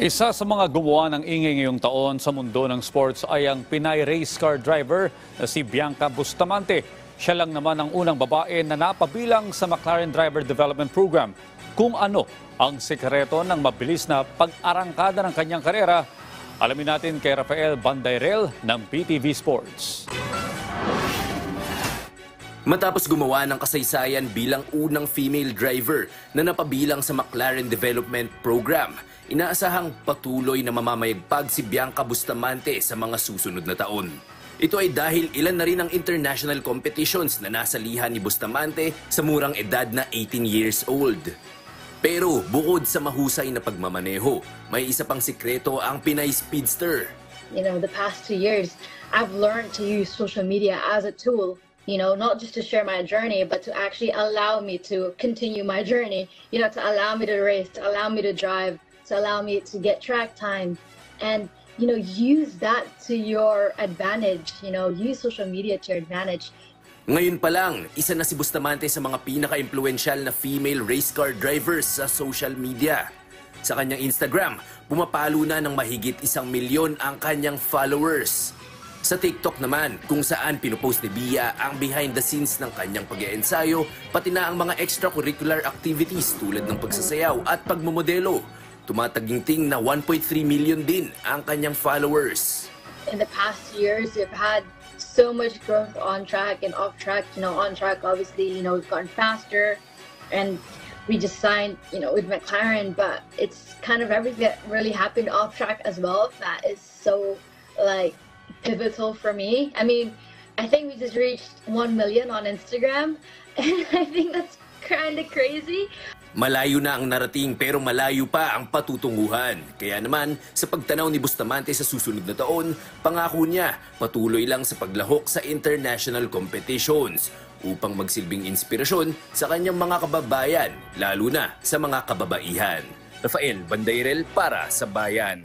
Isa sa mga gumawa ng ingay ngayong taon sa mundo ng sports ay ang Pinay race car driver na si Bianca Bustamante. Siya lang naman ang unang babae na napabilang sa McLaren Driver Development Program. Kung ano ang sekreto ng mabilis na pag-arangkada ng kanyang karera, alamin natin kay Rafael Bandairel ng PTV Sports. Matapos gumawa ng kasaysayan bilang unang female driver na napabilang sa McLaren Development Program, inaasahang patuloy na mamamayagpag si Bianca Bustamante sa mga susunod na taon. Ito ay dahil ilan na rin ang international competitions na nasalihan ni Bustamante sa murang edad na 18 years old. Pero bukod sa mahusay na pagmamaneho, may isa pang sikreto ang Pinay Speedster. The past 2 years, I've learned to use social media as a tool. Not just to share my journey, but to actually allow me to continue my journey, to allow me to race, to allow me to drive, to allow me to get track time. And, use that to your advantage, use social media to your advantage. Ngayon pa lang, isa na si Bustamante sa mga pinaka-impluensyal na female race car drivers sa social media. Sa kanyang Instagram, pumapalo na ng mahigit 1 milyon ang kanyang followers. Sa TikTok naman, kung saan pinupost ni Bia ang behind the scenes ng kanyang pag-iensayo, pati na ang mga extracurricular activities tulad ng pagsasayaw at pagmomodelo. Tumataginting na 1.3 million din ang kanyang followers. In the past years, we've had so much growth on track and off track. On track, obviously, we've gotten faster and we just signed, with McLaren, but it's kind of everything that really happened off track as well. That is so, pivotal for me. I mean, I think we just reached 1 million on Instagram, and I think that's kind of crazy. Malayo na ang narating pero malayo pa ang patutunguhan. Kaya naman, sa pagtanaw ni Bustamante sa susunod na taon, pangako niya patuloy lang sa paglahok sa international competitions upang magsilbing inspirasyon sa kanyang mga kababayan, lalo na sa mga kababaihan. Rafael Bandairel para sa Bayan.